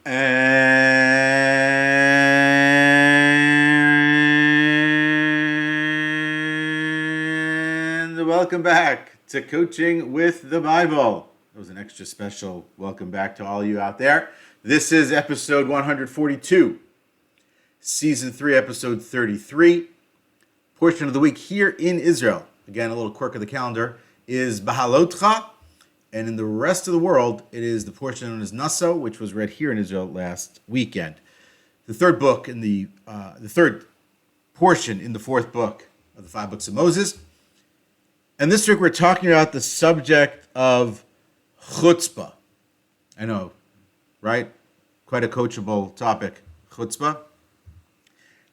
And welcome back to Coaching with the Bible. It was an extra special welcome back to all you out there. This is episode 142, season 3, episode 33. Portion of the week here in Israel, again, a little quirk of the calendar, is Bahalotcha. And in the rest of the world, it is the portion known as Naso, which was read here in Israel last weekend. The third book in the third portion in the fourth book of the 5 books of Moses. And this week we're talking about the subject of Chutzpah. I know, right? Quite a coachable topic. Chutzpah.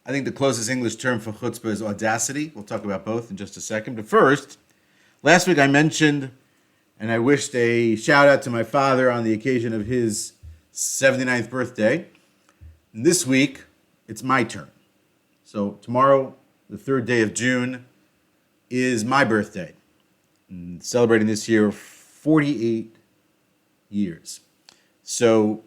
I think the closest English term for chutzpah is audacity. We'll talk about both in just a second. But first, last week I mentioned, and I wished a shout out to my father on the occasion of his 79th birthday. And this week, it's my turn. So tomorrow, the 3rd day of June, is my birthday. And celebrating this year 48 years. So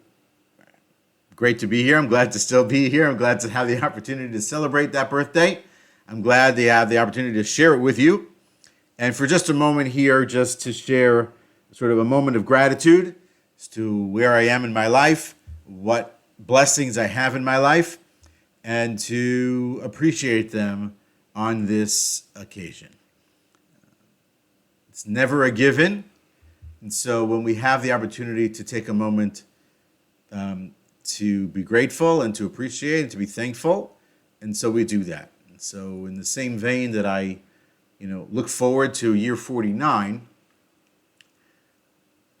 great to be here. I'm glad to still be here. I'm glad to have the opportunity to celebrate that birthday. I'm glad to have the opportunity to share it with you. And for just a moment here, just to share sort of a moment of gratitude as to where I am in my life, what blessings I have in my life, and to appreciate them on this occasion. It's never a given. And so when we have the opportunity to take a moment to be grateful and to appreciate and to be thankful, and so we do that. And so in the same vein that I look forward to year 49,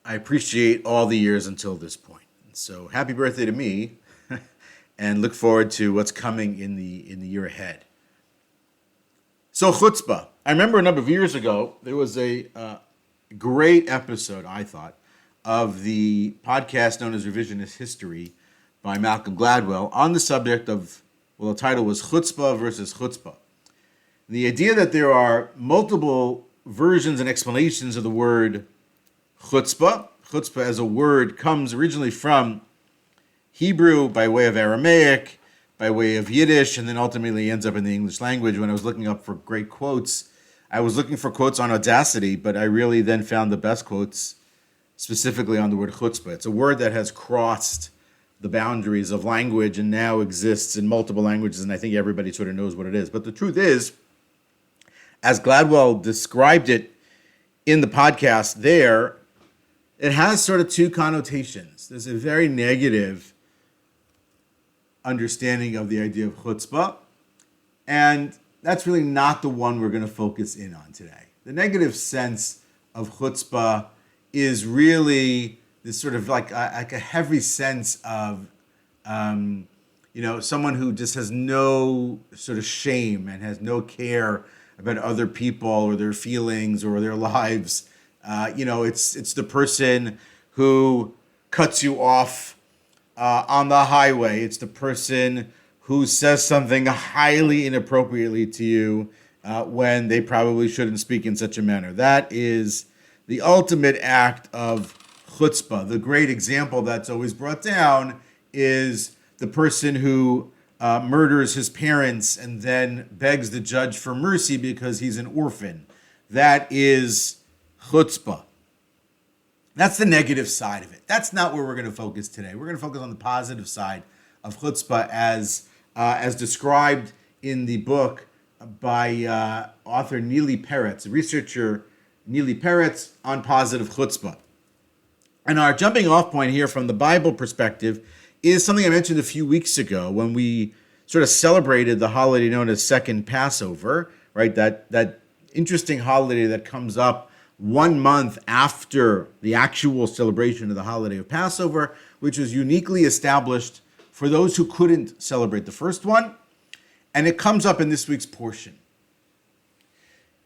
I appreciate all the years until this point. So happy birthday to me, and look forward to what's coming in the year ahead. So chutzpah. I remember a number of years ago, there was a great episode, I thought, of the podcast known as Revisionist History by Malcolm Gladwell on the subject of, the title was Chutzpah versus Chutzpah. The idea that there are multiple versions and explanations of the word chutzpah. Chutzpah as a word comes originally from Hebrew by way of Aramaic, by way of Yiddish, and then ultimately ends up in the English language. When I was looking up for great quotes, I was looking for quotes on audacity, but I really then found the best quotes specifically on the word chutzpah. It's a word that has crossed the boundaries of language and now exists in multiple languages, and I think everybody sort of knows what it is. But the truth is, as Gladwell described it in the podcast there, it has sort of two connotations. There's a very negative understanding of the idea of chutzpah, and that's really not the one we're going to focus in on today. The negative sense of chutzpah is really this sort of like a heavy sense of, someone who just has no sort of shame and has no care about other people or their feelings or their lives. It's the person who cuts you off on the highway. It's the person who says something highly inappropriately to you when they probably shouldn't speak in such a manner. That is the ultimate act of chutzpah. The great example that's always brought down is the person who murders his parents and then begs the judge for mercy because he's an orphan. That is chutzpah. That's the negative side of it. That's not where we're going to focus today. We're going to focus on the positive side of chutzpah as described in the book by author Neely Peretz, researcher Neely Peretz on positive chutzpah. And our jumping off point here from the Bible perspective is something I mentioned a few weeks ago when we sort of celebrated the holiday known as Second Passover, right? That interesting holiday that comes up 1 month after the actual celebration of the holiday of Passover, which was uniquely established for those who couldn't celebrate the first one. And it comes up in this week's portion.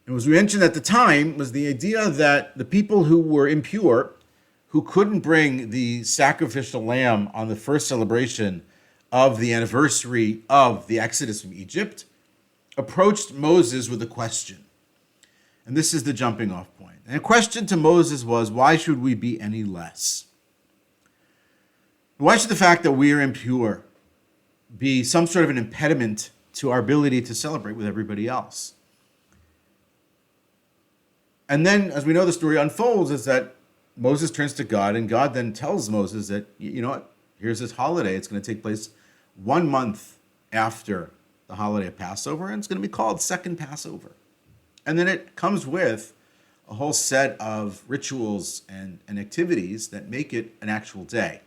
And as we mentioned at the time, was the idea that the people who were impure, who couldn't bring the sacrificial lamb on the first celebration of the anniversary of the Exodus from Egypt, approached Moses with a question. And this is the jumping off point. And the question to Moses was, why should we be any less? Why should the fact that we are impure be some sort of an impediment to our ability to celebrate with everybody else? And then, as we know, the story unfolds is that Moses turns to God, and God then tells Moses that, you know what, here's this holiday. It's going to take place 1 month after the holiday of Passover, and it's going to be called Second Passover. And then it comes with a whole set of rituals and activities that make it an actual day.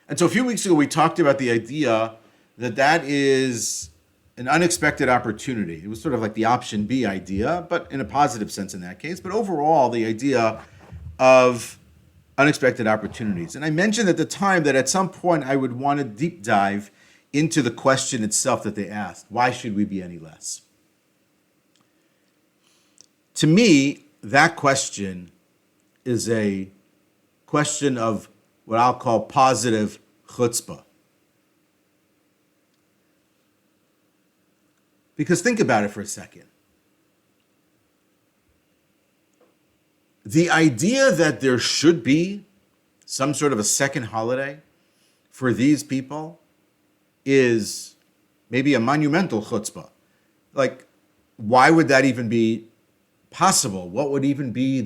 And so a few weeks ago, we talked about the idea that that is an unexpected opportunity. It was sort of like the option B idea, but in a positive sense in that case. But overall, the idea of unexpected opportunities. And I mentioned at the time that at some point I would want to deep dive into the question itself that they asked. Why should we be any less? To me, that question is a question of what I'll call positive chutzpah. Because think about it for a second. The idea that there should be some sort of a second holiday for these people is maybe a monumental chutzpah. Like, why would that even be possible? What would even be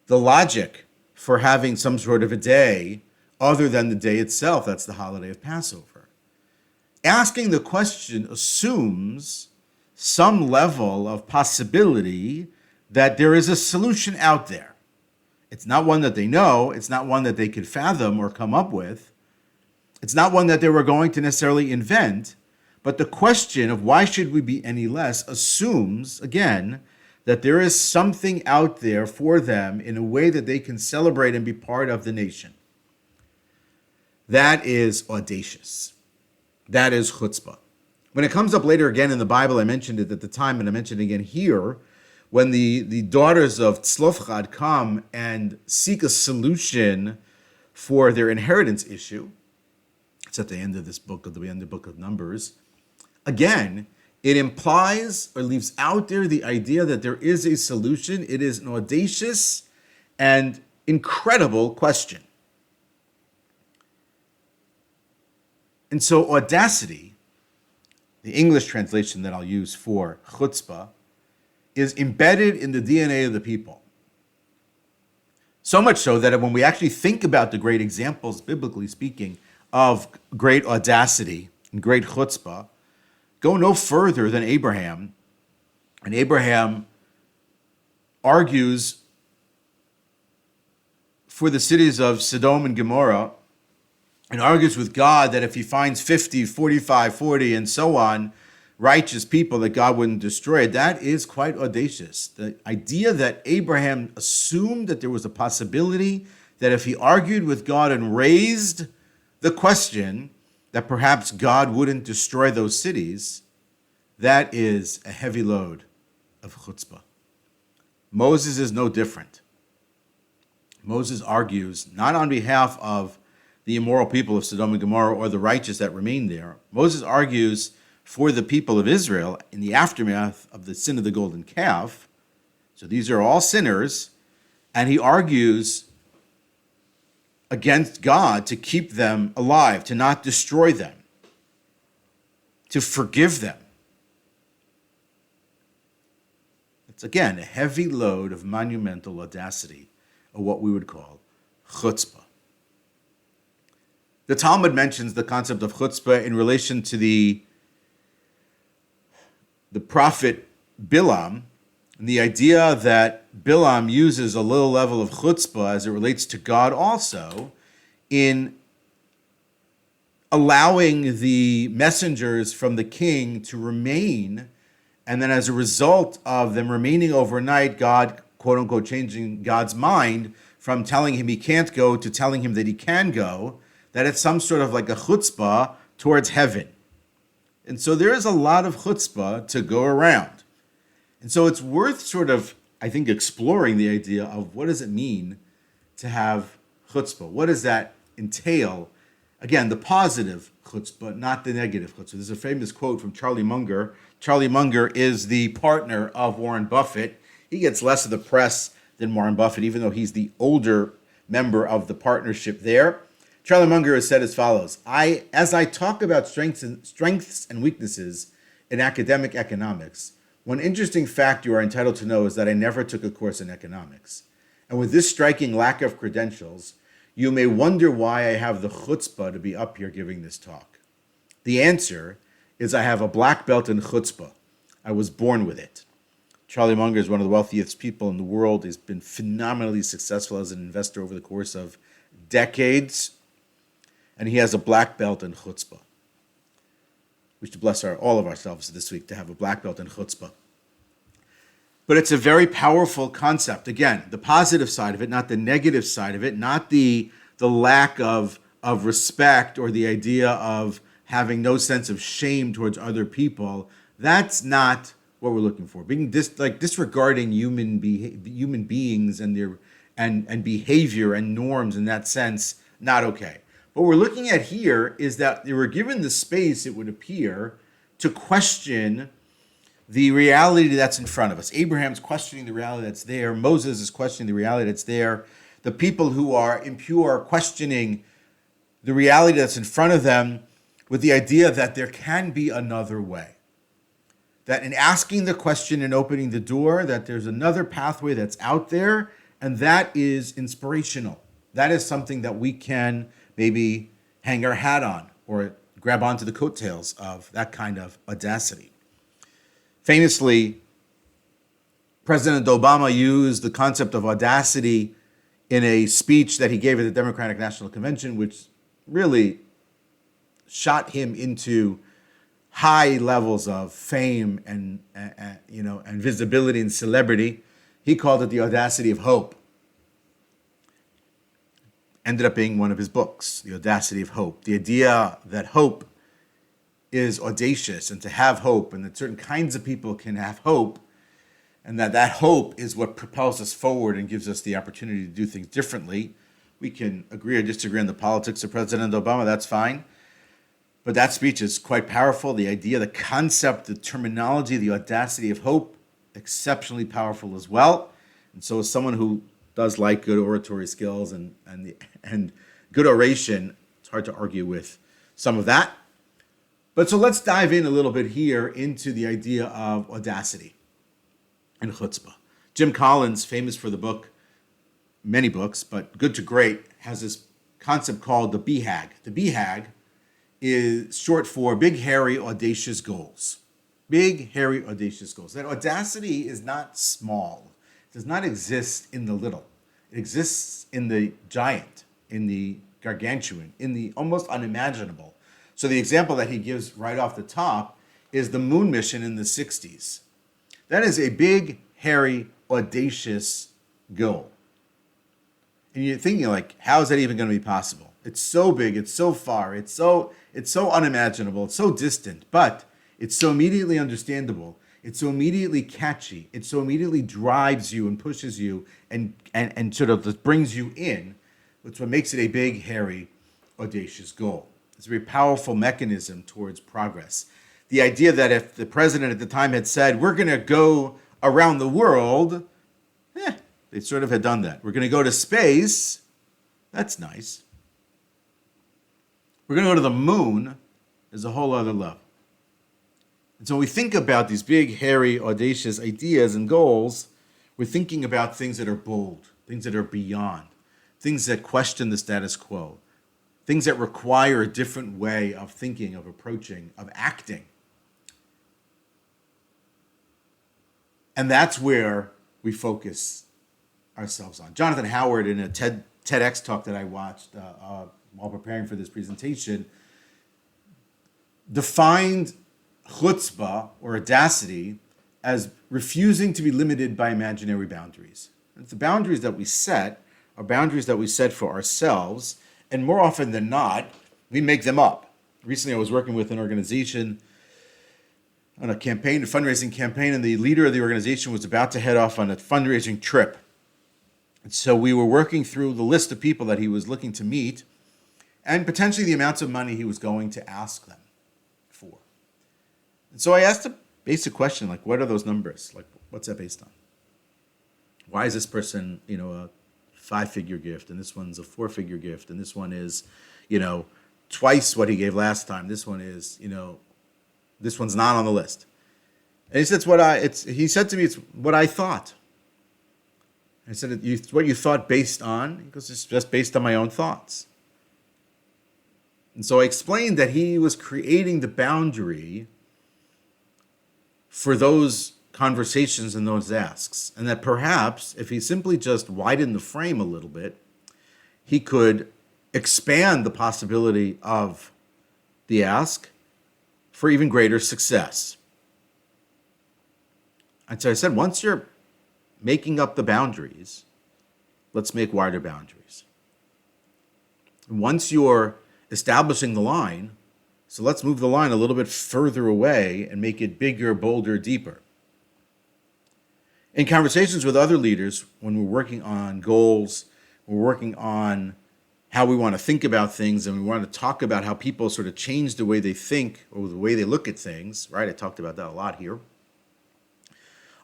the logic for having some sort of a day other than the day itself? That's the holiday of Passover. Asking the question assumes some level of possibility that there is a solution out there. It's not one that they know. It's not one that they could fathom or come up with. It's not one that they were going to necessarily invent. But the question of why should we be any less assumes, again, that there is something out there for them in a way that they can celebrate and be part of the nation. That is audacious. That is chutzpah. When it comes up later again in the Bible, I mentioned it at the time, and I mentioned it again here, when the daughters of Tzlofchad come and seek a solution for their inheritance issue, it's at the end of this book, at the end of the book of Numbers, again, it implies or leaves out there the idea that there is a solution. It is an audacious and incredible question. And so audacity, the English translation that I'll use for chutzpah, is embedded in the DNA of the people. So much so that when we actually think about the great examples, biblically speaking, of great audacity and great chutzpah, go no further than Abraham. And Abraham argues for the cities of Sodom and Gomorrah and argues with God that if he finds 50, 45, 40, and so on, righteous people, that God wouldn't destroy it. That is quite audacious. The idea that Abraham assumed that there was a possibility that if he argued with God and raised the question that perhaps God wouldn't destroy those cities, that is a heavy load of chutzpah. Moses is no different. Moses argues not on behalf of the immoral people of Sodom and Gomorrah or the righteous that remain there. Moses argues for the people of Israel in the aftermath of the sin of the golden calf. So these are all sinners, and he argues against God to keep them alive, to not destroy them, to forgive them. It's again a heavy load of monumental audacity, or what we would call chutzpah. The Talmud mentions the concept of chutzpah in relation to the prophet Bilam, and the idea that Bilam uses a little level of chutzpah as it relates to God also in allowing the messengers from the king to remain, and then as a result of them remaining overnight, God, quote unquote, changing God's mind from telling him he can't go to telling him that he can go, that it's some sort of like a chutzpah towards heaven. And so there is a lot of chutzpah to go around. And so it's worth sort of, I think, exploring the idea of what does it mean to have chutzpah? What does that entail? Again, the positive chutzpah, not the negative chutzpah. There's a famous quote from Charlie Munger. Charlie Munger is the partner of Warren Buffett. He gets less of the press than Warren Buffett, even though he's the older member of the partnership there. Charlie Munger has said as follows: as I talk about strengths and weaknesses in academic economics, one interesting fact you are entitled to know is that I never took a course in economics. And with this striking lack of credentials, you may wonder why I have the chutzpah to be up here giving this talk. The answer is I have a black belt in chutzpah. I was born with it. Charlie Munger is one of the wealthiest people in the world. He's been phenomenally successful as an investor over the course of decades. And he has a black belt in chutzpah. We should bless all of ourselves this week to have a black belt in chutzpah. But it's a very powerful concept. Again, the positive side of it, not the negative side of it, not the lack of respect or the idea of having no sense of shame towards other people. That's not what we're looking for. Being disregarding human beings and their and behavior and norms in that sense, not okay. What we're looking at here is that they were given the space, it would appear, to question the reality that's in front of us. Abraham's questioning the reality that's there. Moses is questioning the reality that's there. The people who are impure are questioning the reality that's in front of them with the idea that there can be another way. That in asking the question and opening the door, that there's another pathway that's out there, and that is inspirational. That is something that we can maybe hang our hat on or grab onto the coattails of that kind of audacity. Famously, President Obama used the concept of audacity in a speech that he gave at the Democratic National Convention, which really shot him into high levels of fame and visibility and celebrity. He called it the audacity of hope. Ended up being one of his books, The Audacity of Hope. The idea that hope is audacious, and to have hope, and that certain kinds of people can have hope, and that hope is what propels us forward and gives us the opportunity to do things differently. We can agree or disagree on the politics of President Obama, that's fine. But that speech is quite powerful. The idea, the concept, the terminology, the audacity of hope, exceptionally powerful as well. And so as someone who does like good oratory skills and good oration, it's hard to argue with some of that. But so let's dive in a little bit here into the idea of audacity and chutzpah. Jim Collins, famous for the book, many books, but Good to Great, has this concept called the BHAG. The BHAG is short for Big, Hairy, Audacious Goals. Big, hairy, audacious goals. That audacity is not small. It does not exist in the little. It exists in the giant, in the gargantuan, in the almost unimaginable. So the example that he gives right off the top is the moon mission in the 60s. That is a big, hairy, audacious goal. And you're thinking, like, how is that even going to be possible? It's so big, it's so far, it's so unimaginable, it's so distant, but it's so immediately understandable, it's so immediately catchy, it so immediately drives you and pushes you and sort of brings you in, which what makes it a big, hairy, audacious goal. It's a very powerful mechanism towards progress. The idea that if the president at the time had said, we're going to go around the world, they sort of had done that. We're going to go to space, that's nice. We're going to go to the moon, is a whole other level. And so when we think about these big, hairy, audacious ideas and goals, we're thinking about things that are bold, things that are beyond, things that question the status quo, things that require a different way of thinking, of approaching, of acting. And that's where we focus ourselves on. Jonathan Howard, in a TEDx talk that I watched while preparing for this presentation, defined chutzpah, or audacity, as refusing to be limited by imaginary boundaries. And the boundaries that we set are boundaries that we set for ourselves, and more often than not, we make them up. Recently, I was working with an organization on a fundraising campaign, and the leader of the organization was about to head off on a fundraising trip. And so we were working through the list of people that he was looking to meet, and potentially the amounts of money he was going to ask them for. And so I asked a basic question, like, what are those numbers? Like, what's that based on? Why is this person, a 5-figure gift, and this one's a 4-figure gift, and this one is, twice what he gave last time. This one is, this one's not on the list. And he said, he said to me, it's what I thought. I said, it's what you thought based on? He goes, it's just based on my own thoughts. And so I explained that he was creating the boundary for those conversations and those asks. And that perhaps if he simply just widened the frame a little bit, he could expand the possibility of the ask for even greater success. And so I said, once you're making up the boundaries, let's make wider boundaries. Once you're establishing the line, so let's move the line a little bit further away and make it bigger, bolder, deeper. In conversations with other leaders, when we're working on goals, we're working on how we want to think about things, and we want to talk about how people sort of change the way they think or the way they look at things, right? I talked about that a lot here.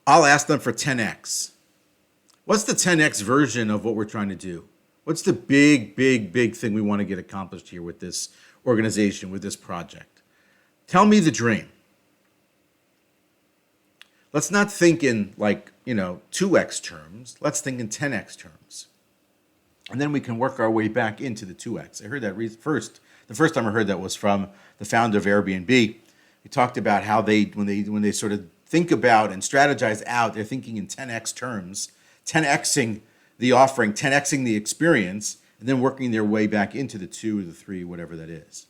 I'll ask them for 10x. What's the 10x version of what we're trying to do? What's the big, big, big thing we want to get accomplished here with this organization, with this project? Tell me the dream. Let's not think in 2x terms. Let's think in 10x terms. And then we can work our way back into the 2x. I heard that first. The first time I heard that was from the founder of Airbnb. He talked about how when they sort of think about and strategize out, they're thinking in 10x terms, 10xing the offering, 10xing the experience, and then working their way back into the 2 or the 3, whatever that is.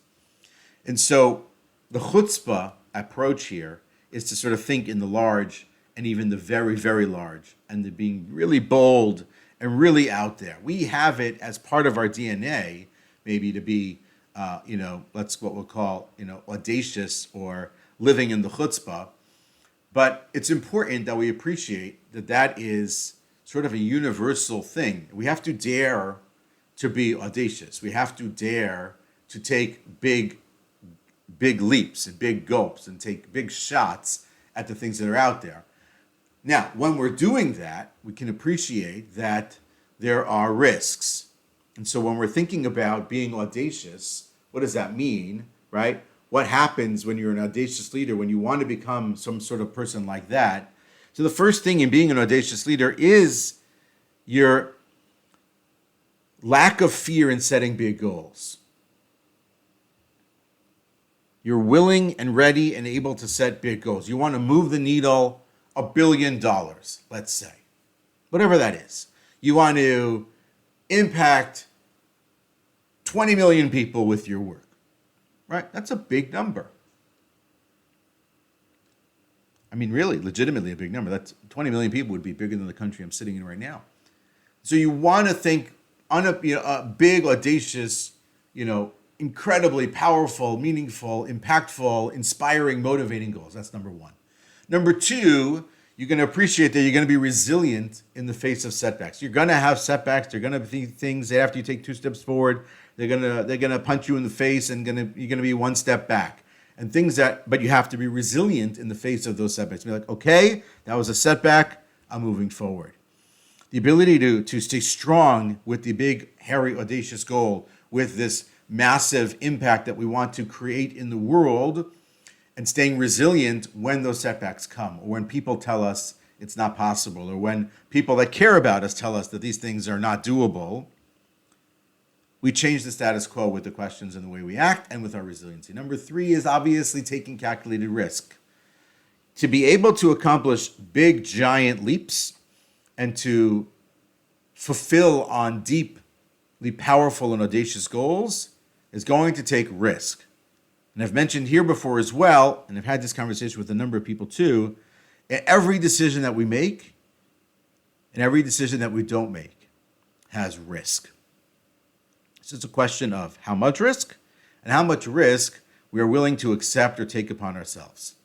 And so the Chutzpah approach here is to sort of think in the large and even the very, very large, and the being really bold and really out there. We have it as part of our DNA, maybe to be, what we'll call, audacious or living in the chutzpah. But it's important that we appreciate that that is sort of a universal thing. We have to dare to be audacious. We have to dare to take big leaps and big gulps and take big shots at the things that are out there. Now, when we're doing that, we can appreciate that there are risks. And so when we're thinking about being audacious, what does that mean, right? What happens when you're an audacious leader, when you want to become some sort of person like that? So the first thing in being an audacious leader is your lack of fear in setting big goals. You're willing and ready and able to set big goals. You want to move the needle $1 billion, let's say. Whatever that is. You want to impact 20 million people with your work, right? That's a big number. I mean, really, legitimately a big number. That's 20 million people would be bigger than the country I'm sitting in right now. So you want to think on a big, audacious, incredibly powerful, meaningful, impactful, inspiring, motivating goals. That's number one. Number two, you're going to appreciate that you're going to be resilient in the face of setbacks. You're going to have setbacks. They're going to be things that after you take 2 steps forward, they're going to punch you in the face and you're going to be 1 step back. And but you have to be resilient in the face of those setbacks. Be like, okay, that was a setback. I'm moving forward. The ability to stay strong with the big, hairy, audacious goal, with this massive impact that we want to create in the world, and staying resilient when those setbacks come, or when people tell us it's not possible, or when people that care about us tell us that these things are not doable. We change the status quo with the questions and the way we act and with our resiliency. Number 3 is obviously taking calculated risk. To be able to accomplish big, giant leaps and to fulfill on deeply powerful and audacious goals is going to take risk. And I've mentioned here before as well, and I've had this conversation with a number of people too, every decision that we make and every decision that we don't make has risk. It's just a question of how much risk and how much risk we are willing to accept or take upon ourselves.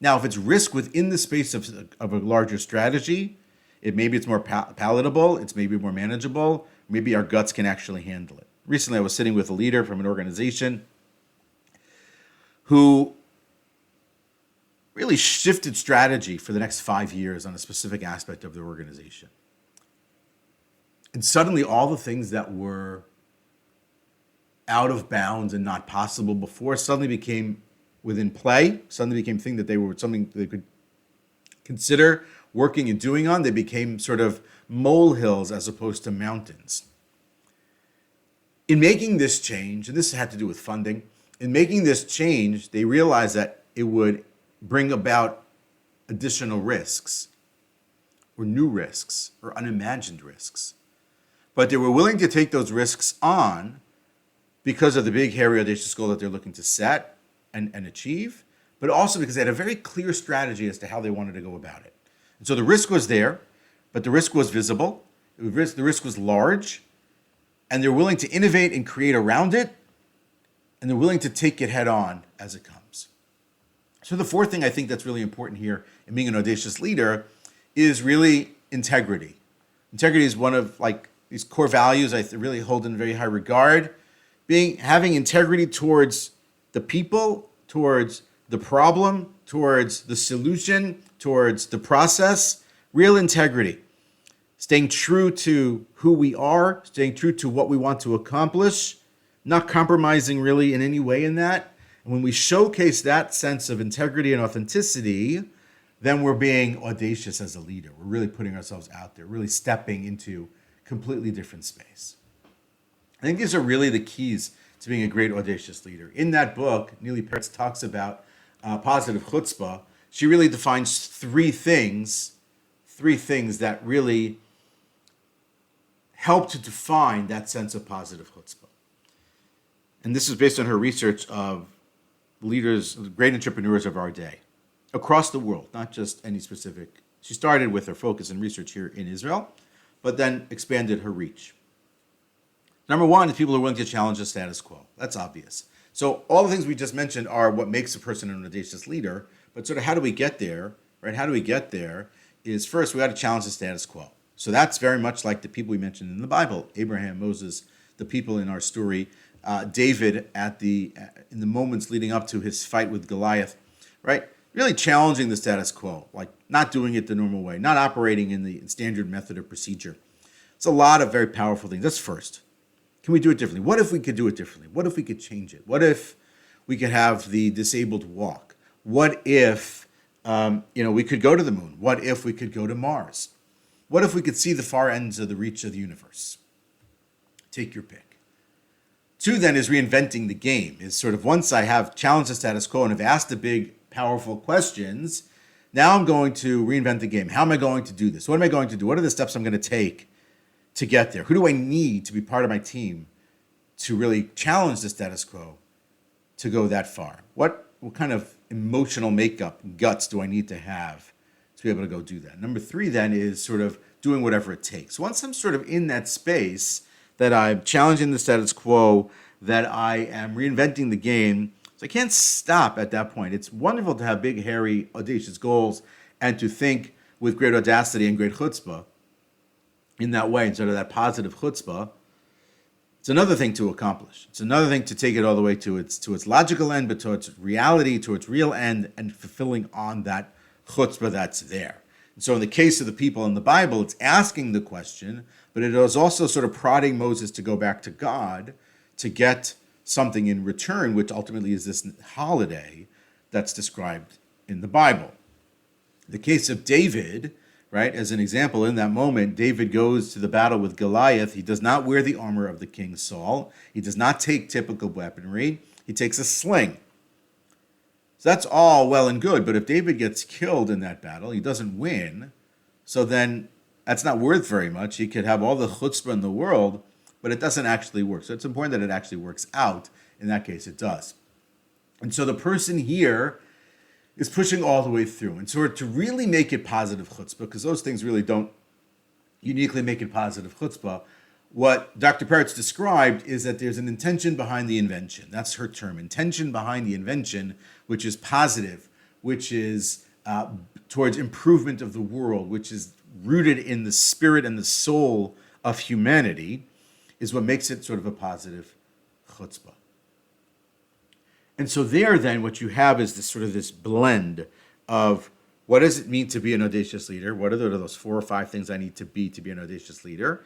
Now, if it's risk within the space of a larger strategy, maybe it's more palatable, it's maybe more manageable, maybe our guts can actually handle it. Recently, I was sitting with a leader from an organization who really shifted strategy for the next 5 years on a specific aspect of their organization. And suddenly all the things that were out of bounds and not possible before suddenly became within play, suddenly became things that they were something they could consider working and doing on. They became sort of molehills as opposed to mountains. In making this change, and this had to do with funding, in making this change, they realized that it would bring about additional risks, or new risks, or unimagined risks. But they were willing to take those risks on because of the big, hairy, audacious goal that they're looking to set and achieve, but also because they had a very clear strategy as to how they wanted to go about it. And so the risk was there, but the risk was visible, the risk was large, and they're willing to innovate and create around it, and they're willing to take it head on as it comes. So the fourth thing I think that's really important here in being an audacious leader is really integrity. Integrity is one of these core values I really hold in very high regard. Having integrity towards the people, towards the problem, towards the solution, towards the process, real integrity. Staying true to who we are, staying true to what we want to accomplish, not compromising really in any way in that. And when we showcase that sense of integrity and authenticity, then we're being audacious as a leader. We're really putting ourselves out there, really stepping into completely different space. I think these are really the keys to being a great audacious leader. In that book, Neely Peretz talks about positive chutzpah. She really defines three things that really help to define that sense of positive chutzpah. And this is based on her research of leaders, great entrepreneurs of our day, across the world, not just any specific. She started with her focus and research here in Israel, but then expanded her reach. Number one is people who are willing to challenge the status quo. That's obvious. So all the things we just mentioned are what makes a person an audacious leader, but sort of how do we get there, right? How do we get there is first we got to challenge the status quo. So that's very much like the people we mentioned in the Bible, Abraham, Moses, the people in our story, David in the moments leading up to his fight with Goliath, right? Really challenging the status quo, like not doing it the normal way, not operating in the standard method or procedure. It's a lot of very powerful things. That's first. Can we do it differently? What if we could do it differently? What if we could change it? What if we could have the disabled walk? What if we could go to the moon? What if we could go to Mars? What if we could see the far ends of the reach of the universe? Take your pick. Two then is reinventing the game. Is sort of once I have challenged the status quo and have asked the big, powerful questions, now I'm going to reinvent the game. How am I going to do this? What am I going to do? What are the steps I'm going to take to get there? Who do I need to be part of my team to really challenge the status quo to go that far? What kind of emotional makeup, guts do I need to have to be able to go do that? Number three then is sort of doing whatever it takes. Once I'm sort of in that space that I'm challenging the status quo, that I am reinventing the game, so I can't stop at that point. It's wonderful to have big, hairy, audacious goals and to think with great audacity and great chutzpah in that way, instead of that positive chutzpah. It's another thing to accomplish. It's another thing to take it all the way to its logical end, but to its reality, to its real end, and fulfilling on that chutzpah that's there. And so in the case of the people in the Bible, it's asking the question, but it is also sort of prodding Moses to go back to God to get something in return, which ultimately is this holiday that's described in the Bible. The case of David, right, as an example, in that moment, David goes to the battle with Goliath. He does not wear the armor of the king Saul. He does not take typical weaponry. He takes a sling. So that's all well and good, but if David gets killed in that battle, he doesn't win, so then that's not worth very much. He could have all the chutzpah in the world, but it doesn't actually work. So it's important that it actually works out. In that case, it does. And so the person here is pushing all the way through. And so to really make it positive chutzpah, because those things really don't uniquely make it positive chutzpah, what Dr. Peretz described is that there's an intention behind the invention. That's her term, intention behind the invention, which is positive, which is towards improvement of the world, which is rooted in the spirit and the soul of humanity, is what makes it sort of a positive chutzpah. And so there then what you have is this blend of what does it mean to be an audacious leader? What are those 4 or 5 things I need to be an audacious leader?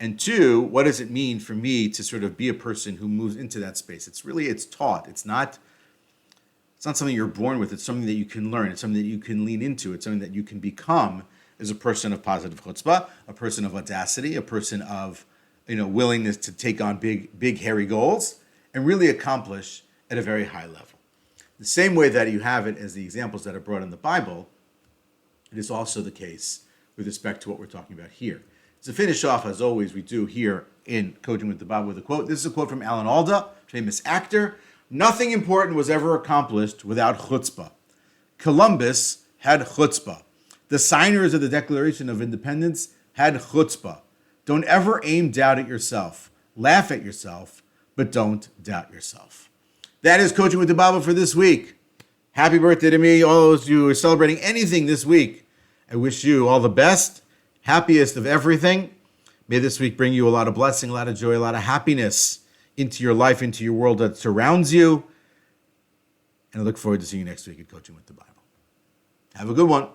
And two, what does it mean for me to sort of be a person who moves into that space? It's taught. It's not something you're born with. It's something that you can learn. It's something that you can lean into. It's something that you can become as a person of positive chutzpah, a person of audacity, a person of willingness to take on big hairy goals and really accomplish at a very high level. The same way that you have it as the examples that are brought in the Bible, it is also the case with respect to what we're talking about here. To finish off, as always, we do here in Coaching with the Bible with a quote. This is a quote from Alda, famous actor. Nothing important was ever accomplished without chutzpah. Columbus had chutzpah. The signers of the Declaration of Independence had chutzpah. Don't ever aim doubt at yourself. Laugh at yourself, but don't doubt yourself. That is Coaching with the Bible for this week. Happy birthday to me, all those of you who are celebrating anything this week. I wish you all the best, happiest of everything. May this week bring you a lot of blessing, a lot of joy, a lot of happiness into your life, into your world that surrounds you. And I look forward to seeing you next week at Coaching with the Bible. Have a good one.